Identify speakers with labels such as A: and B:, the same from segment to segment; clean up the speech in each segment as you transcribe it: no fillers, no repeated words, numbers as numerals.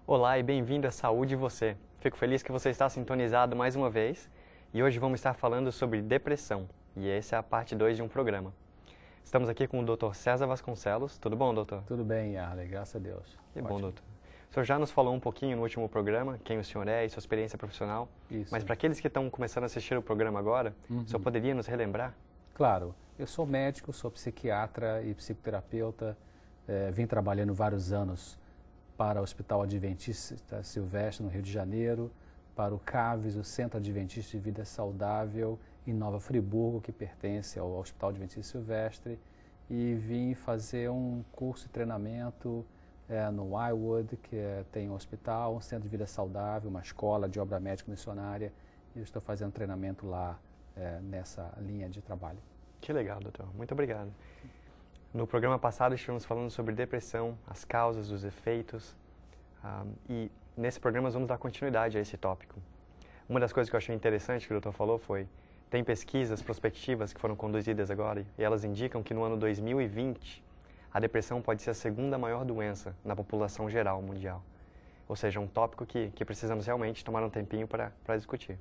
A: Olá e bem-vindo a Saúde e Você. Fico feliz que você está sintonizado mais uma vez e hoje vamos estar falando sobre depressão e essa é a parte 2 de um programa. Estamos aqui com o Dr. César Vasconcelos. Tudo bom, doutor?
B: Tudo bem, Arley, graças a Deus.
A: Que
B: Ótimo.
A: bom, doutor. O senhor já nos falou um pouquinho no último programa, quem o senhor é e sua experiência profissional,
B: Isso.
A: mas para aqueles que estão começando a assistir o programa agora, o senhor poderia nos relembrar?
B: Claro, eu sou médico, sou psiquiatra e psicoterapeuta, vim trabalhando vários anos para o Hospital Adventista Silvestre, no Rio de Janeiro, para o CAVES, o Centro Adventista de Vida Saudável, em Nova Friburgo, que pertence ao Hospital Adventista Silvestre, e vim fazer um curso de treinamento no Wildwood, que tem um hospital, um centro de vida saudável, uma escola de obra médica missionária, e eu estou fazendo treinamento lá nessa linha de trabalho.
A: Que legal, doutor. Muito obrigado. No programa passado estivemos falando sobre depressão, as causas, os efeitos, e nesse programa nós vamos dar continuidade a esse tópico. Uma das coisas que eu achei interessante que o doutor falou foi, tem pesquisas prospectivas que foram conduzidas agora e elas indicam que no ano 2020 a depressão pode ser a segunda maior doença na população geral mundial. Ou seja, um tópico que precisamos realmente tomar um tempinho para discutir.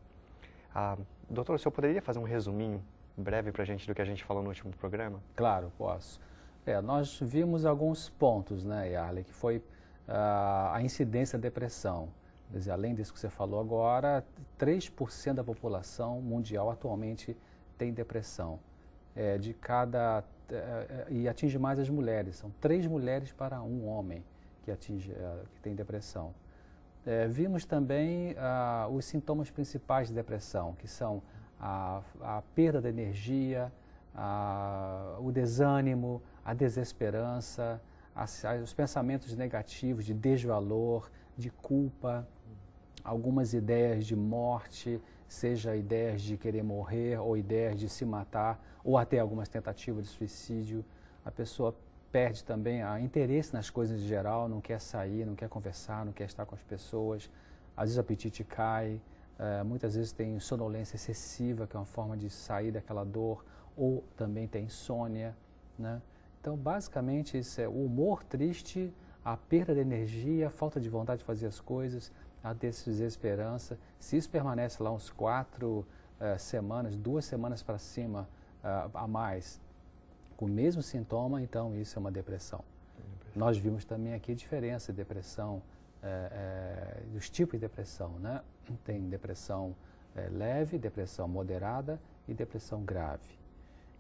A: Doutor, o senhor poderia fazer um resuminho breve para a gente do que a gente falou no último programa?
B: Claro, posso. Nós vimos alguns pontos, né, Yarley, que foi a incidência da depressão. Quer dizer, além disso que você falou agora, 3% da população mundial atualmente tem depressão. E atinge mais as mulheres. São 3 mulheres para 1 homem que tem depressão. Vimos também os sintomas principais de depressão, que são a perda de energia, o desânimo, a desesperança, os pensamentos negativos de desvalor, de culpa, algumas ideias de morte, seja ideias de querer morrer ou ideias de se matar, ou até algumas tentativas de suicídio. A pessoa perde também o interesse nas coisas em geral, não quer sair, não quer conversar, não quer estar com as pessoas. Às vezes o apetite cai, muitas vezes tem sonolência excessiva, que é uma forma de sair daquela dor, ou também tem insônia, né? Então, basicamente, isso é o humor triste, a perda de energia, a falta de vontade de fazer as coisas, a desesperança. Se isso permanece lá uns 4 semanas, 2 semanas para cima a mais, com o mesmo sintoma, então isso é uma depressão. Nós vimos também aqui a diferença de depressão, dos tipos de depressão, né? Tem depressão leve, depressão moderada e depressão grave.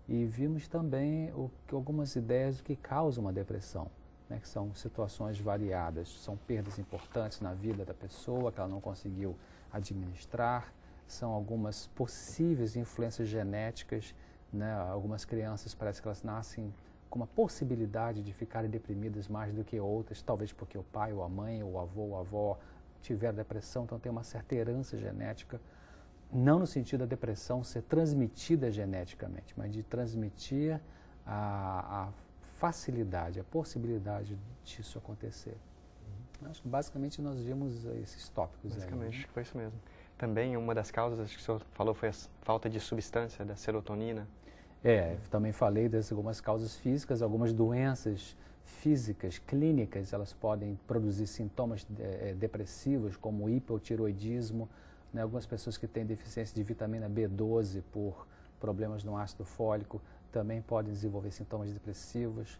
B: E vimos também algumas ideias do que causa uma depressão, né, que são situações variadas, são perdas importantes na vida da pessoa que ela não conseguiu administrar, são algumas possíveis influências genéticas, né, algumas crianças parece que elas nascem com uma possibilidade de ficarem deprimidas mais do que outras, talvez porque o pai ou a mãe ou o avô ou a avó tiveram depressão, então tem uma certa herança genética. Não no sentido da depressão ser transmitida geneticamente, mas de transmitir a facilidade, a possibilidade disso acontecer. Acho que basicamente nós vimos esses tópicos.
A: Basicamente,
B: aí, né?
A: acho que foi isso mesmo. Também uma das causas, acho que o senhor falou, foi a falta de substância da serotonina.
B: Também falei das algumas causas físicas, algumas doenças físicas, clínicas, elas podem produzir sintomas depressivos, como hipotiroidismo, né, algumas pessoas que têm deficiência de vitamina B12 por problemas no ácido fólico também podem desenvolver sintomas depressivos.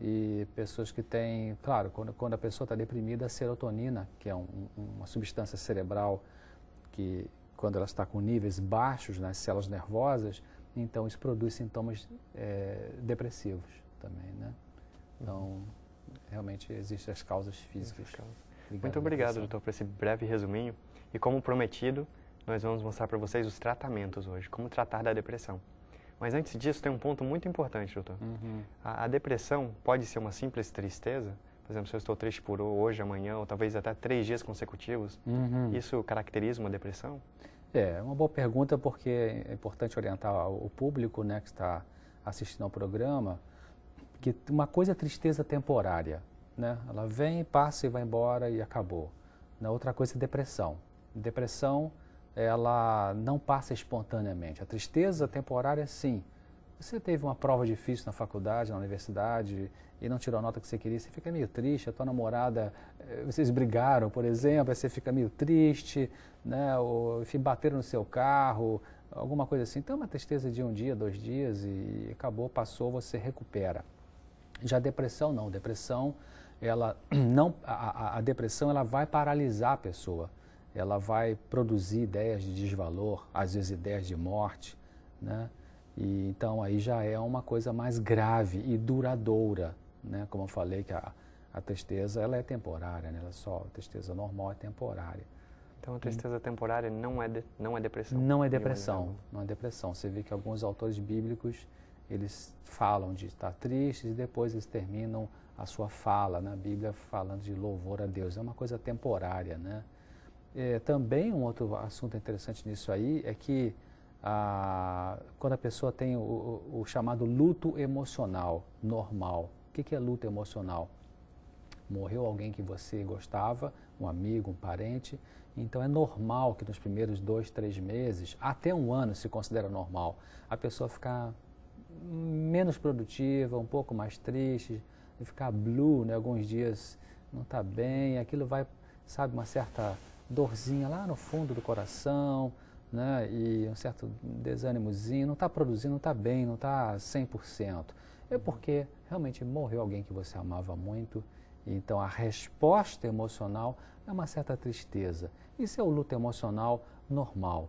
B: E pessoas que têm, claro, quando a pessoa está deprimida, a serotonina, que é uma substância cerebral que, quando ela está com níveis baixos nas células nervosas, então isso produz sintomas depressivos também, né? Então, realmente existem as causas físicas.
A: Muito obrigado, doutor, por esse breve resuminho. E como prometido, nós vamos mostrar para vocês os tratamentos hoje, como tratar da depressão. Mas antes disso, tem um ponto muito importante, doutor. A depressão pode ser uma simples tristeza? Por exemplo, se eu estou triste por hoje, amanhã, ou talvez até 3 dias consecutivos, isso caracteriza uma depressão?
B: É uma boa pergunta, porque é importante orientar o público, né, que está assistindo ao programa, que uma coisa é tristeza temporária, né? Ela vem, passa e vai embora e acabou. Outra coisa é depressão. Depressão, ela não passa espontaneamente. A tristeza temporária, sim, Você teve uma prova difícil na faculdade, na universidade, e não tirou a nota que você queria, você fica meio triste, a tua namorada, vocês brigaram, por exemplo, aí você fica meio triste, né? Ou enfim, bateram no seu carro, alguma coisa assim. Então é uma tristeza de um dia, 2 dias e acabou, passou, você recupera. Já a depressão não, ela não, a depressão ela vai paralisar a pessoa, ela vai produzir ideias de desvalor, às vezes ideias de morte, né? E então aí já é uma coisa mais grave e duradoura, né? Como eu falei que a tristeza ela é temporária, né? A tristeza normal é temporária.
A: Então a tristeza temporária não é depressão?
B: Não é depressão, não é depressão. Você vê que alguns autores bíblicos, eles falam de estar tristes e depois eles terminam a sua fala na Bíblia falando de louvor a Deus. É uma coisa temporária, né? Também um outro assunto interessante nisso aí é que quando a pessoa tem o chamado luto emocional normal. O que é luto emocional? Morreu alguém que você gostava, um amigo, um parente, então é normal que nos primeiros 2, 3 meses, até um ano se considera normal, a pessoa ficar menos produtiva, um pouco mais triste, ficar blue, né? Alguns dias não está bem, aquilo vai, sabe, uma certa dorzinha lá no fundo do coração, né? E um certo desânimozinho, não está produzindo, não está bem, não está 100%. É porque realmente morreu alguém que você amava muito, então a resposta emocional é uma certa tristeza. Isso é o luto emocional normal.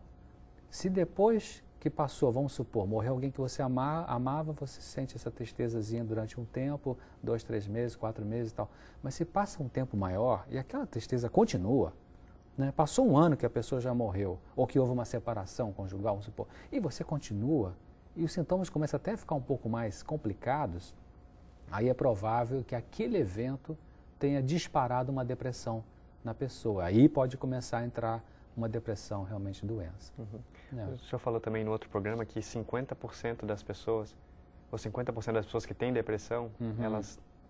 B: Se depois que passou, vamos supor, morreu alguém que você amava, você sente essa tristezazinha durante um tempo, 2, 3 meses, 4 meses e tal. Mas se passa um tempo maior e aquela tristeza continua, né? Passou um ano que a pessoa já morreu, ou que houve uma separação conjugal, vamos supor, e você continua, e os sintomas começam até a ficar um pouco mais complicados, aí é provável que aquele evento tenha disparado uma depressão na pessoa. Aí pode começar a entrar uma depressão realmente doença.
A: Uhum. O senhor falou também no outro programa que 50% das pessoas, ou 50% das pessoas que têm depressão,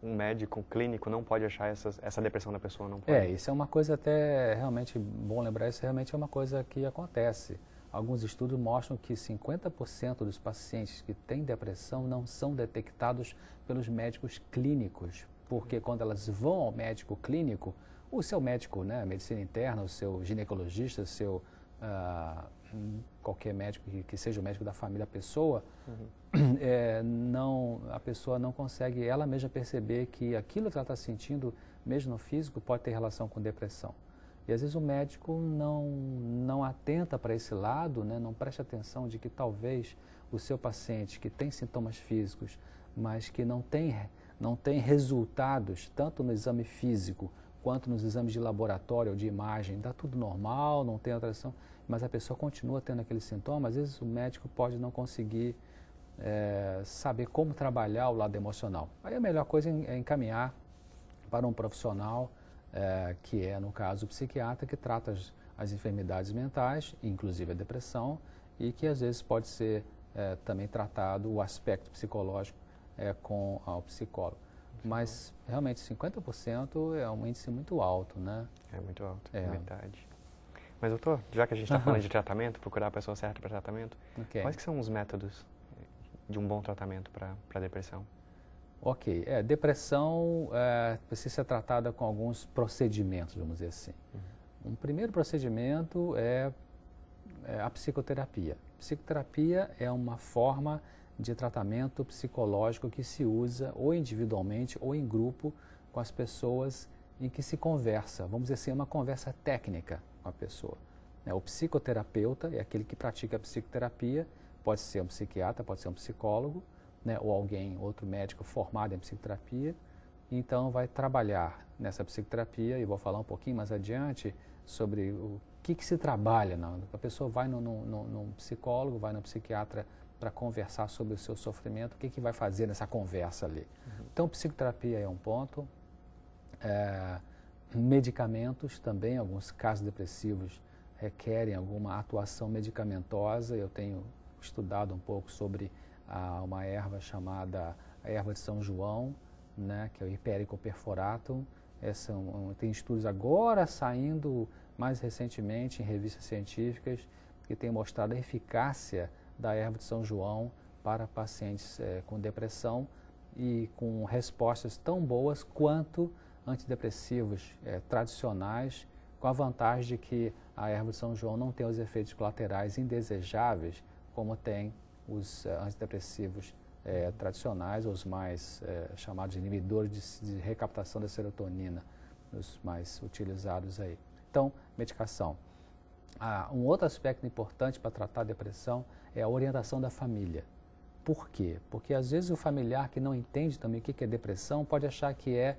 A: um médico clínico não pode achar essa depressão da pessoa, não pode?
B: Isso é uma coisa até realmente bom lembrar, isso realmente é uma coisa que acontece. Alguns estudos mostram que 50% dos pacientes que têm depressão não são detectados pelos médicos clínicos, porque quando elas vão ao médico clínico, o seu médico, né, medicina interna, o seu ginecologista, o seu qualquer médico que seja o médico da família da pessoa, a pessoa não consegue ela mesma perceber que aquilo que ela está sentindo, mesmo no físico, pode ter relação com depressão. E às vezes o médico não atenta para esse lado, né, não presta atenção de que talvez o seu paciente que tem sintomas físicos, mas que não tem resultados, tanto no exame físico quanto nos exames de laboratório ou de imagem, está tudo normal, não tem alteração, mas a pessoa continua tendo aquele sintoma, às vezes o médico pode não conseguir saber como trabalhar o lado emocional. Aí a melhor coisa é encaminhar para um profissional, que é, no caso, o psiquiatra, que trata as enfermidades mentais, inclusive a depressão, e que às vezes pode ser também tratado o aspecto psicológico com o psicólogo. Mas realmente 50% é um índice muito alto, né?
A: É muito alto, é verdade. Mas doutor, já que a gente está falando de tratamento, procurar a pessoa certa para tratamento, quais que são os métodos de um bom tratamento para a depressão?
B: Ok, depressão precisa ser tratada com alguns procedimentos, vamos dizer assim. Um primeiro procedimento é a psicoterapia. Psicoterapia é uma forma de tratamento psicológico que se usa ou individualmente ou em grupo com as pessoas em que se conversa. Vamos dizer assim, uma conversa técnica com a pessoa. O psicoterapeuta é aquele que pratica a psicoterapia, pode ser um psiquiatra, pode ser um psicólogo, né, ou outro médico formado em psicoterapia. Então vai trabalhar nessa psicoterapia, e vou falar um pouquinho mais adiante sobre o que se trabalha. A pessoa vai num psicólogo, vai no psiquiatra para conversar sobre o seu sofrimento, o que vai fazer nessa conversa ali. Então, psicoterapia é um ponto. Medicamentos também, alguns casos depressivos requerem alguma atuação medicamentosa. Eu tenho estudado um pouco sobre uma erva chamada a erva de São João, né, que é o Hipericum perforatum. Tem estudos agora saindo mais recentemente em revistas científicas que têm mostrado a eficácia da erva de São João para pacientes com depressão e com respostas tão boas quanto antidepressivos tradicionais, com a vantagem de que a erva de São João não tem os efeitos colaterais indesejáveis como tem os antidepressivos tradicionais, os mais chamados inibidores de recaptação da serotonina, os mais utilizados aí. Então, medicação. Um outro aspecto importante para tratar a depressão é a orientação da família. Por quê? Porque às vezes o familiar que não entende também o que é depressão pode achar que é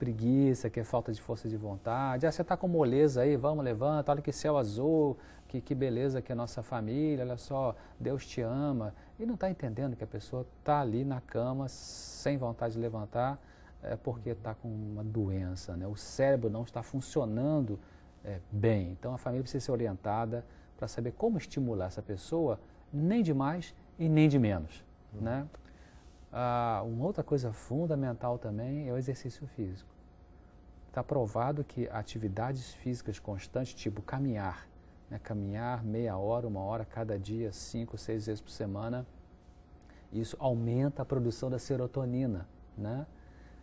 B: preguiça, que é falta de força de vontade. Você está com moleza aí, vamos, levanta, olha que céu azul, que beleza que é a nossa família, olha só, Deus te ama. E não está entendendo que a pessoa está ali na cama, sem vontade de levantar, porque está com uma doença, né? O cérebro não está funcionando bem. Então a família precisa ser orientada para saber como estimular essa pessoa, nem de mais e nem de menos, né? Uma outra coisa fundamental também é o exercício físico. Está provado que atividades físicas constantes, tipo caminhar, né? Caminhar meia hora, 1 hora cada dia, 5, 6 vezes por semana, isso aumenta a produção da serotonina, né?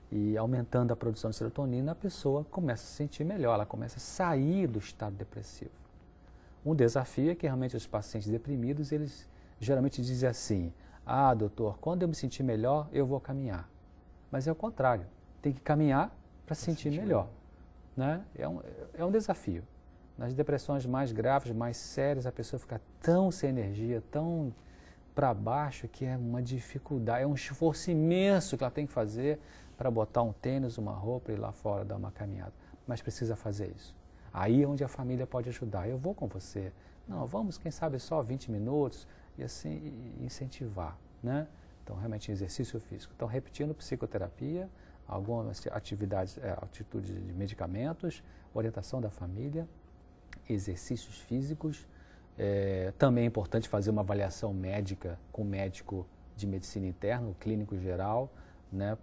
B: E aumentando a produção de serotonina, a pessoa começa a se sentir melhor, ela começa a sair do estado depressivo. Um desafio é que realmente os pacientes deprimidos, eles geralmente dizem assim: doutor, quando eu me sentir melhor, eu vou caminhar. Mas é o contrário, tem que caminhar para se sentir melhor, né? É um desafio. Nas depressões mais graves, mais sérias, a pessoa fica tão sem energia, tão para baixo, que é uma dificuldade, é um esforço imenso que ela tem que fazer para botar um tênis, uma roupa e ir lá fora dar uma caminhada. Mas precisa fazer isso. Aí é onde a família pode ajudar. Eu vou com você. Não, vamos, quem sabe, só 20 minutos e assim incentivar, né? Então, realmente, exercício físico. Então, repetindo, psicoterapia, algumas atividades, atitudes de medicamentos, orientação da família, exercícios físicos. Também é importante fazer uma avaliação médica com o médico de medicina interna, o clínico geral, né?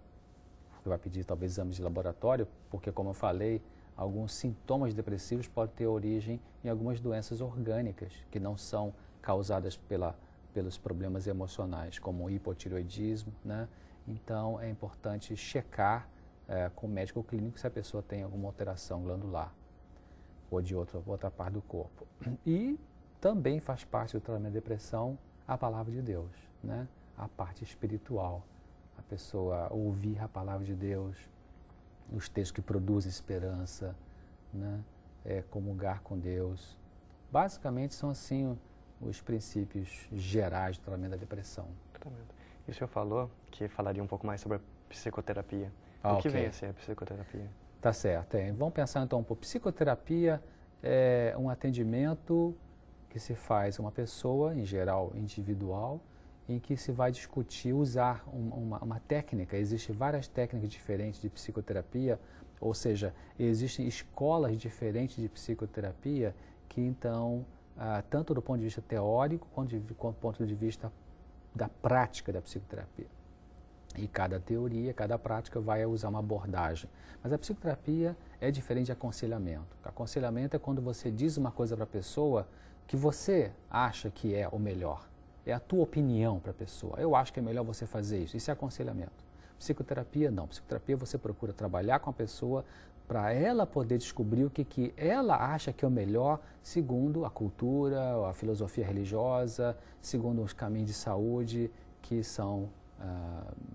B: Que vai pedir talvez exames de laboratório, porque, como eu falei, alguns sintomas depressivos podem ter origem em algumas doenças orgânicas que não são causadas pelos problemas emocionais, como o hipotireoidismo, né? Então, é importante checar com o médico clínico se a pessoa tem alguma alteração glandular ou de outra parte do corpo. E também faz parte do tratamento da depressão a palavra de Deus, né? A parte espiritual. A pessoa ouvir a palavra de Deus, os textos que produzem esperança, né? Comungar com Deus. Basicamente são assim os princípios gerais do tratamento da depressão.
A: E o senhor falou que falaria um pouco mais sobre a psicoterapia. O que vem a ser a psicoterapia?
B: Tá certo. Vamos pensar então um pouco. Psicoterapia é um atendimento que se faz a uma pessoa, em geral individual, em que se vai discutir, usar uma técnica. Existem várias técnicas diferentes de psicoterapia, ou seja, existem escolas diferentes de psicoterapia que então, tanto do ponto de vista teórico quanto do ponto de vista da prática da psicoterapia. E cada teoria, cada prática vai usar uma abordagem. Mas a psicoterapia é diferente de aconselhamento. Aconselhamento é quando você diz uma coisa para a pessoa que você acha que é o melhor. É a tua opinião para a pessoa. Eu acho que é melhor você fazer isso. Isso é aconselhamento. Psicoterapia, não. Psicoterapia você procura trabalhar com a pessoa para ela poder descobrir o que ela acha que é o melhor segundo a cultura, a filosofia religiosa, segundo os caminhos de saúde que são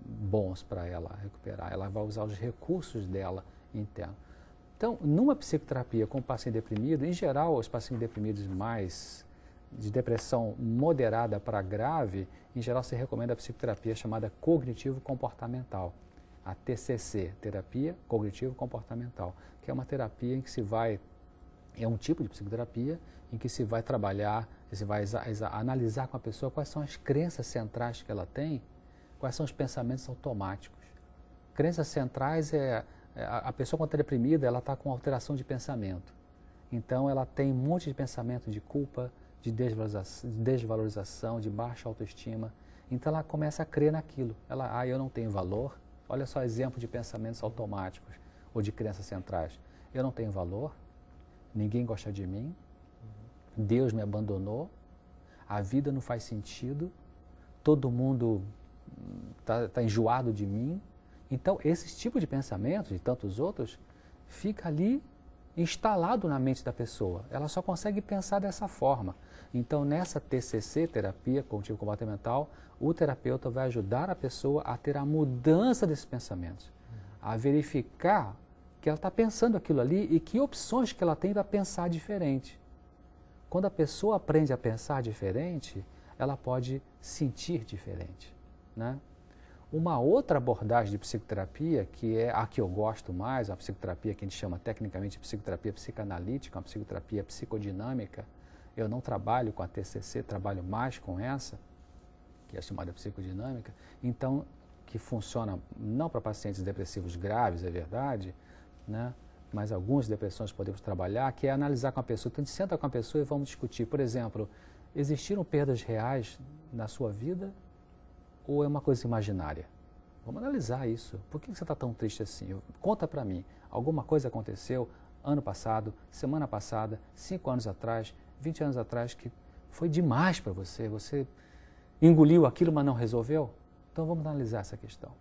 B: bons para ela recuperar. Ela vai usar os recursos dela internos. Então, numa psicoterapia com o paciente deprimido, em geral, os pacientes deprimidos mais de depressão moderada para grave, em geral se recomenda a psicoterapia chamada cognitivo-comportamental, a TCC, terapia cognitivo-comportamental, que é uma terapia em que se vai, é um tipo de psicoterapia em que se vai trabalhar, se vai analisar com a pessoa quais são as crenças centrais que ela tem, quais são os pensamentos automáticos. Crenças centrais a pessoa quando está deprimida, ela está com alteração de pensamento. Então ela tem um monte de pensamento de culpa, de desvalorização, de baixa autoestima. Então ela começa a crer naquilo. Eu não tenho valor. Olha só exemplo de pensamentos automáticos ou de crenças centrais. Eu não tenho valor, ninguém gosta de mim, Deus me abandonou, a vida não faz sentido, todo mundo tá enjoado de mim. Então, esse tipo de pensamentos e tantos outros fica ali instalado na mente da pessoa. Ela só consegue pensar dessa forma. Então, nessa TCC, terapia cognitivo comportamental, o terapeuta vai ajudar a pessoa a ter a mudança desses pensamentos, a verificar que ela está pensando aquilo ali e que opções que ela tem para pensar diferente. Quando a pessoa aprende a pensar diferente, ela pode sentir diferente, né? Uma outra abordagem de psicoterapia, que é a que eu gosto mais, a psicoterapia que a gente chama tecnicamente de psicoterapia psicanalítica, uma psicoterapia psicodinâmica. Eu não trabalho com a TCC, trabalho mais com essa, que é chamada psicodinâmica, então, que funciona não para pacientes depressivos graves, é verdade, né? Mas algumas depressões podemos trabalhar, que é analisar com a pessoa. Então, a gente senta com a pessoa e vamos discutir, por exemplo, existiram perdas reais na sua vida ou é uma coisa imaginária? Vamos analisar isso. Por que você está tão triste assim? Conta para mim. Alguma coisa aconteceu ano passado, semana passada, 5 anos atrás, 20 anos atrás, que foi demais para você? Você engoliu aquilo, mas não resolveu? Então, vamos analisar essa questão.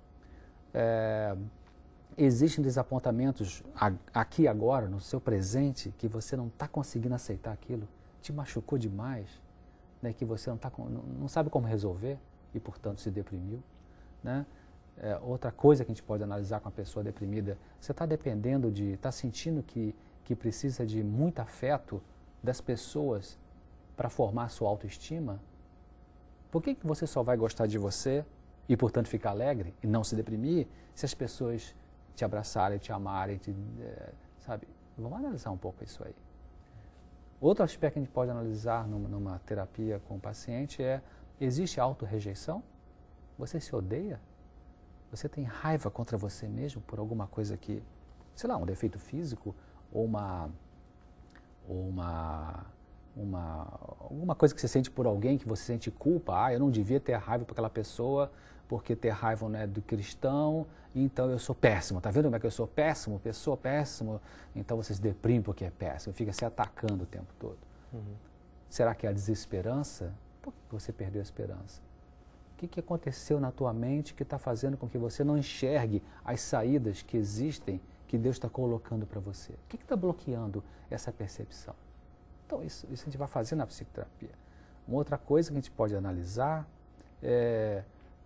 B: Existem desapontamentos aqui agora, no seu presente, que você não está conseguindo aceitar aquilo? Te machucou demais? Né, que você não sabe como resolver? E, portanto, se deprimiu, né? Outra coisa que a gente pode analisar com a pessoa deprimida, você está dependendo está sentindo que precisa de muito afeto das pessoas para formar a sua autoestima? Por que você só vai gostar de você e, portanto, ficar alegre e não se deprimir se as pessoas te abraçarem, te amarem, sabe? Vamos analisar um pouco isso aí. Outro aspecto que a gente pode analisar numa terapia com o paciente existe autorrejeição? Você se odeia? Você tem raiva contra você mesmo por alguma coisa que, sei lá, um defeito físico ou alguma coisa que você sente por alguém, que você sente culpa? Eu não devia ter raiva por aquela pessoa, porque ter raiva não é do cristão, então eu sou péssimo. Tá vendo como é que eu sou péssimo? Pessoa péssima. Então você se deprime porque é péssimo, fica se atacando o tempo todo. Uhum. Será que é a desesperança? Por que você perdeu a esperança? O que aconteceu na tua mente que está fazendo com que você não enxergue as saídas que existem, que Deus está colocando para você? O que está bloqueando essa percepção? Então, isso a gente vai fazer na psicoterapia. Uma outra coisa que a gente pode analisar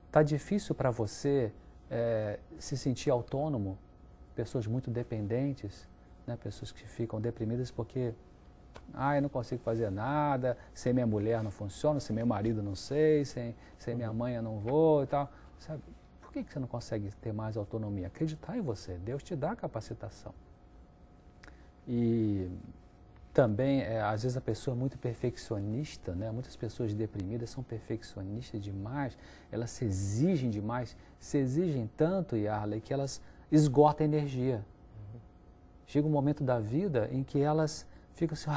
B: está difícil para você se sentir autônomo, pessoas muito dependentes, né, pessoas que ficam deprimidas porque eu não consigo fazer nada, sem minha mulher não funciona, sem meu marido não sei, sem minha mãe eu não vou e tal. Sabe? Por que você não consegue ter mais autonomia? Acreditar em você, Deus te dá capacitação. E também, às vezes a pessoa é muito perfeccionista, né? Muitas pessoas deprimidas são perfeccionistas demais, elas se exigem demais, se exigem tanto, Yarley, que elas esgotam a energia. Chega um momento da vida em que elas ficam assim,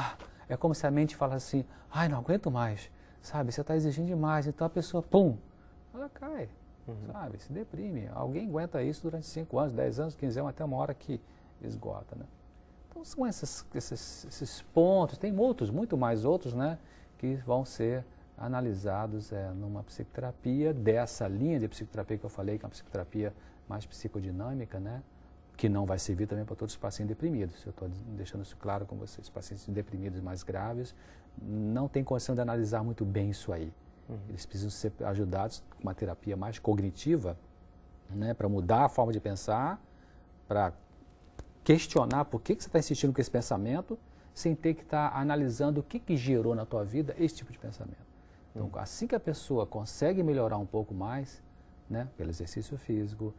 B: é como se a mente falasse assim, não aguento mais, sabe, você está exigindo demais, então a pessoa, pum, ela cai, sabe, se deprime. Alguém aguenta isso durante 5 anos, 10 anos, 15 anos, até uma hora que esgota, né? Então são esses pontos, tem outros, muito mais outros, né, que vão ser analisados numa psicoterapia, dessa linha de psicoterapia que eu falei, que é uma psicoterapia mais psicodinâmica, né, que não vai servir também para todos os pacientes deprimidos. Eu estou deixando isso claro com vocês. Os pacientes deprimidos mais graves não têm condição de analisar muito bem isso aí. Eles precisam ser ajudados com uma terapia mais cognitiva, né, para mudar a forma de pensar, para questionar por que você está insistindo com esse pensamento, sem ter que estar analisando o que gerou na tua vida esse tipo de pensamento. Então, assim que a pessoa consegue melhorar um pouco mais, né, pelo exercício físico,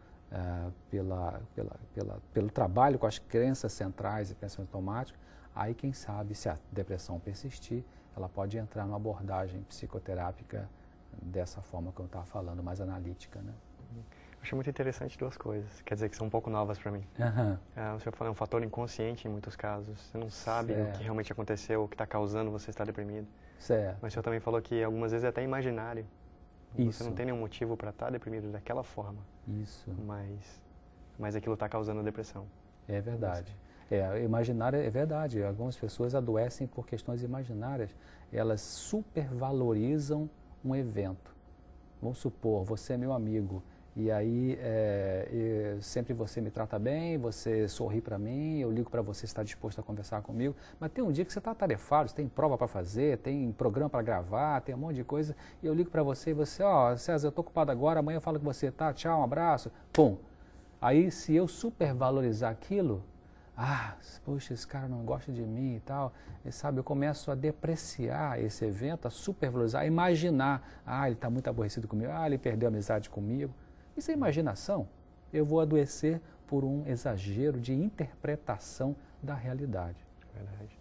B: pelo trabalho com as crenças centrais e pensamento automático, aí quem sabe, se a depressão persistir, ela pode entrar numa abordagem psicoterápica dessa forma que eu estava falando, mais analítica, né?
A: Eu achei muito interessante 2 coisas, quer dizer que são um pouco novas para mim. O senhor falou, é um fator inconsciente em muitos casos, você não sabe o que realmente aconteceu, o que está causando você estar deprimido.
B: Certo.
A: Mas o senhor também falou que algumas vezes é até imaginário.
B: Isso.
A: Você não tem nenhum motivo para estar deprimido daquela forma.
B: Isso.
A: Mas aquilo está causando depressão.
B: É verdade. Imaginário é verdade. Algumas pessoas adoecem por questões imaginárias. Elas supervalorizam um evento. Vamos supor, você é meu amigo, e aí sempre você me trata bem, você sorri para mim, eu ligo para você, está disposto a conversar comigo, mas tem um dia que você está atarefado, você tem prova para fazer, tem programa para gravar, tem um monte de coisa, e eu ligo para você e você, César, eu estou ocupado agora, amanhã eu falo com você, tá, tchau, um abraço, pum. Aí se eu supervalorizar aquilo, poxa, esse cara não gosta de mim e tal, e, sabe, eu começo a depreciar esse evento, a supervalorizar, a imaginar, ele está muito aborrecido comigo, ele perdeu a amizade comigo. Isso é imaginação. Eu vou adoecer por um exagero de interpretação da realidade.
A: Verdade.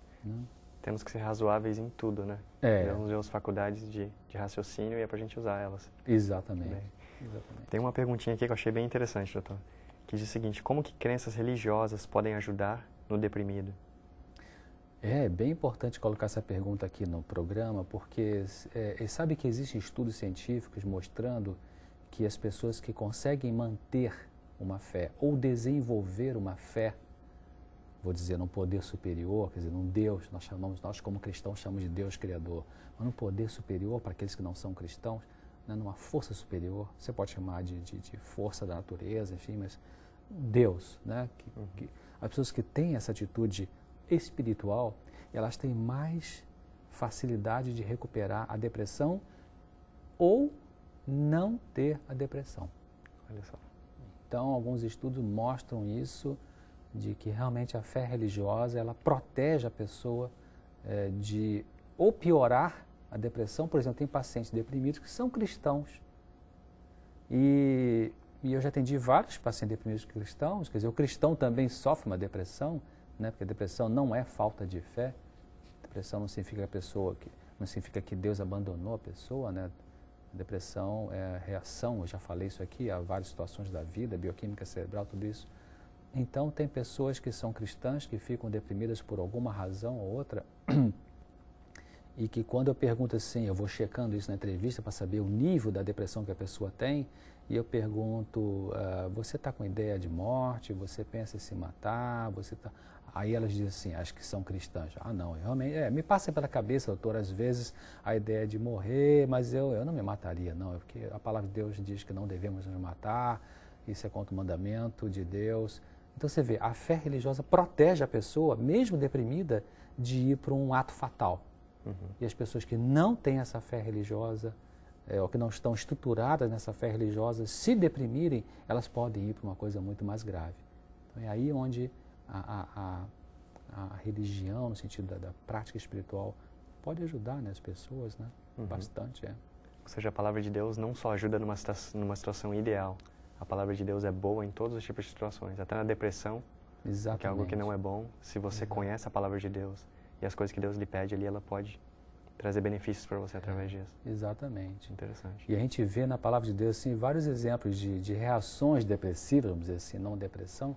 A: Temos que ser razoáveis em tudo, né? Temos faculdades de raciocínio e é para a gente usar elas.
B: Exatamente.
A: Tem uma perguntinha aqui que eu achei bem interessante, doutor, que diz o seguinte: como que crenças religiosas podem ajudar no deprimido?
B: É bem importante colocar essa pergunta aqui no programa, porque sabe que existem estudos científicos mostrando que as pessoas que conseguem manter uma fé ou desenvolver uma fé, vou dizer, num poder superior, quer dizer, num Deus, nós como cristãos chamamos de Deus Criador, mas num poder superior para aqueles que não são cristãos, né, numa força superior, você pode chamar de força da natureza, enfim, mas Deus, né? As pessoas que têm essa atitude espiritual, elas têm mais facilidade de recuperar a depressão ou não ter a depressão.
A: Olha só.
B: Então, alguns estudos mostram isso, de que realmente a fé religiosa, ela protege a pessoa de ou piorar a depressão. Por exemplo, tem pacientes deprimidos que são cristãos. E eu já atendi vários pacientes deprimidos cristãos, quer dizer, o cristão também sofre uma depressão, né? Porque a depressão não é falta de fé. Depressão não significa não significa que Deus abandonou a pessoa, né? Depressão é reação, eu já falei isso aqui, a várias situações da vida, bioquímica cerebral, tudo isso. Então, tem pessoas que são cristãs, que ficam deprimidas por alguma razão ou outra, e que quando eu pergunto assim, eu vou checando isso na entrevista para saber o nível da depressão que a pessoa tem, e eu pergunto, você está com ideia de morte? Você pensa em se matar? Aí elas dizem assim, acho que são cristãs. Não, realmente, me passa pela cabeça, doutor, às vezes a ideia de morrer, mas eu não me mataria, não, porque a palavra de Deus diz que não devemos nos matar, isso é contra o mandamento de Deus. Então você vê, a fé religiosa protege a pessoa, mesmo deprimida, de ir para um ato fatal. E as pessoas que não têm essa fé religiosa, ou que não estão estruturadas nessa fé religiosa, se deprimirem, elas podem ir para uma coisa muito mais grave. Então é aí onde a religião, no sentido da prática espiritual, pode ajudar, né, as pessoas, né? Bastante,
A: Ou seja, a palavra de Deus não só ajuda numa situação ideal, a palavra de Deus é boa em todos os tipos de situações, até na depressão, que é algo que não é bom. Se você conhece a palavra de Deus e as coisas que Deus lhe pede ali, ela pode trazer benefícios para você através disso.
B: Exatamente.
A: Interessante.
B: E a gente vê na palavra de Deus assim, vários exemplos de reações depressivas, vamos dizer assim, não depressão,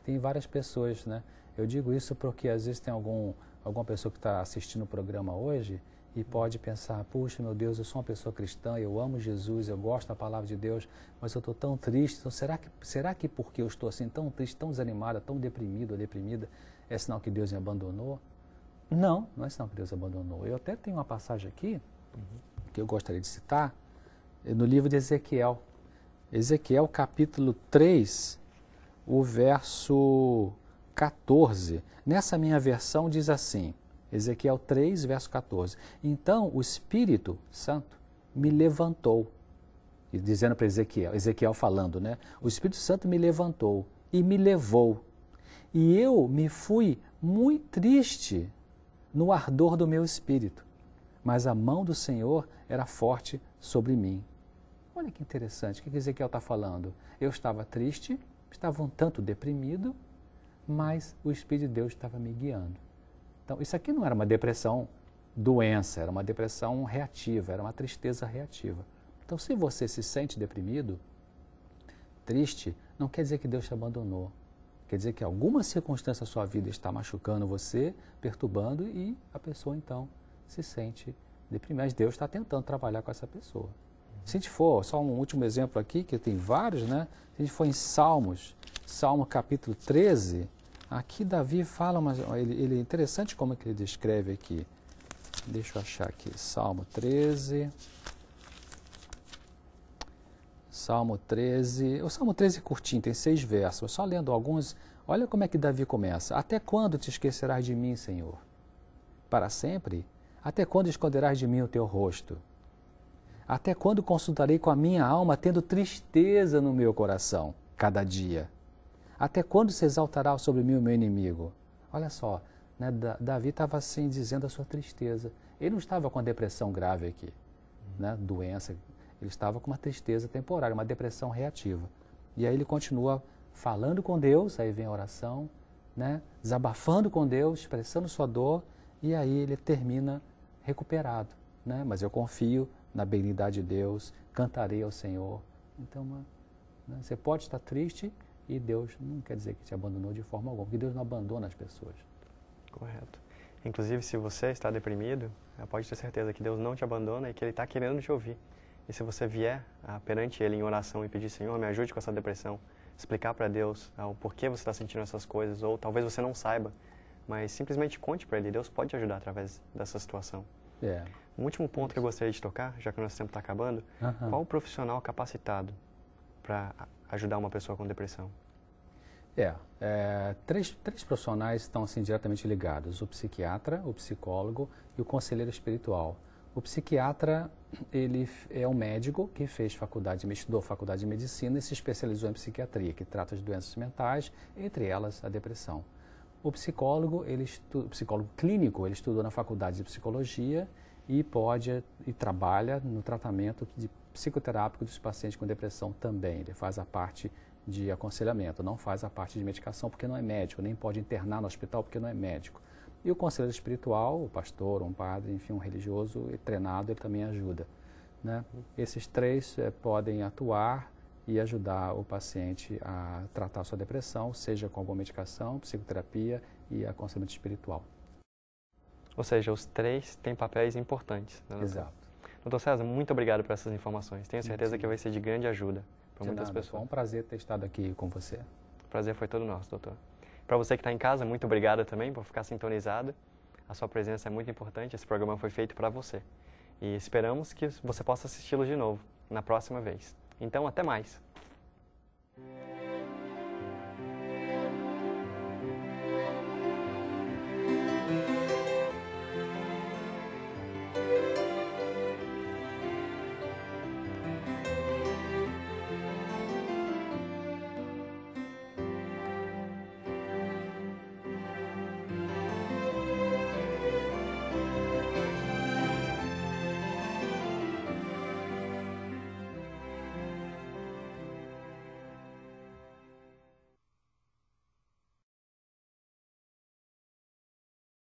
B: tem várias pessoas, né? Eu digo isso porque às vezes tem alguma pessoa que está assistindo o programa hoje e pode pensar, puxa, meu Deus, eu sou uma pessoa cristã, eu amo Jesus, eu gosto da palavra de Deus, mas eu estou tão triste. Então, será que porque eu estou assim tão triste, tão desanimada, tão deprimido ou deprimida, é sinal que Deus me abandonou? Não, não é sinal que Deus abandonou. Eu até tenho uma passagem aqui, que eu gostaria de citar, no livro de Ezequiel. Ezequiel, capítulo 3, o verso 14. Nessa minha versão diz assim, Ezequiel 3, verso 14. Então o Espírito Santo me levantou, e dizendo para Ezequiel falando, né? O Espírito Santo me levantou e me levou, e eu me fui muito triste no ardor do meu espírito, mas a mão do Senhor era forte sobre mim. Olha que interessante, o que Ezequiel está falando? Eu estava triste, estava um tanto deprimido, mas o Espírito de Deus estava me guiando. Então, isso aqui não era uma depressão doença, era uma depressão reativa, era uma tristeza reativa. Então, se você se sente deprimido, triste, não quer dizer que Deus te abandonou. Quer dizer que alguma circunstância da sua vida está machucando você, perturbando, e a pessoa, então, se sente deprimida. Mas Deus está tentando trabalhar com essa pessoa. Se a gente for, só um último exemplo aqui, que tem vários, né? Se a gente for em Salmos, Salmo capítulo 13, aqui Davi fala, mas ele é interessante como é que ele descreve aqui. Deixa eu achar aqui, Salmo 13. Salmo 13. O Salmo 13 é curtinho, tem 6 versos. Só lendo alguns, olha como é que Davi começa. Até quando te esquecerás de mim, Senhor? Para sempre? Até quando esconderás de mim o teu rosto? Até quando consultarei com a minha alma, tendo tristeza no meu coração, cada dia? Até quando se exaltará sobre mim o meu inimigo? Olha só, né, Davi estava assim dizendo a sua tristeza. Ele não estava com a depressão grave aqui, né, doença. Ele estava com uma tristeza temporária, uma depressão reativa. E aí ele continua falando com Deus, aí vem a oração, né, desabafando com Deus, expressando sua dor, e aí ele termina recuperado. Né? Mas eu confio na benignidade de Deus, cantarei ao Senhor. Então, né, você pode estar triste e Deus não quer dizer que te abandonou de forma alguma, porque Deus não abandona as pessoas.
A: Correto. Inclusive, se você está deprimido, pode ter certeza que Deus não te abandona e que Ele está querendo te ouvir. E se você vier perante Ele em oração e pedir, Senhor, me ajude com essa depressão, explicar para Deus o porquê você está sentindo essas coisas, ou talvez você não saiba, mas simplesmente conte para Ele, Deus pode te ajudar através dessa situação. Um último ponto que eu gostaria de tocar, já que o nosso tempo está acabando, qual o profissional capacitado para ajudar uma pessoa com depressão?
B: Três profissionais estão assim diretamente ligados: o psiquiatra, o psicólogo e o conselheiro espiritual. O psiquiatra, ele é um médico que estudou faculdade de medicina e se especializou em psiquiatria, que trata de doenças mentais, entre elas a depressão. O psicólogo, psicólogo clínico, ele estudou na faculdade de psicologia e trabalha no tratamento psicoterápico dos pacientes com depressão também. Ele faz a parte de aconselhamento, não faz a parte de medicação porque não é médico, nem pode internar no hospital porque não é médico. E o conselheiro espiritual, o pastor, um padre, enfim, um religioso treinado, ele também ajuda. Né? Esses três podem atuar e ajudar o paciente a tratar a sua depressão, seja com alguma medicação, psicoterapia e aconselhamento espiritual.
A: Ou seja, os três têm papéis importantes. Né,
B: exato.
A: Doutor César, muito obrigado por essas informações. Tenho certeza que vai ser de grande ajuda para muitas pessoas.
B: Foi um prazer ter estado aqui com você.
A: O prazer foi todo nosso, doutor. Para você que está em casa, muito obrigado também por ficar sintonizado. A sua presença é muito importante, esse programa foi feito para você. E esperamos que você possa assisti-lo de novo na próxima vez. Então, até mais!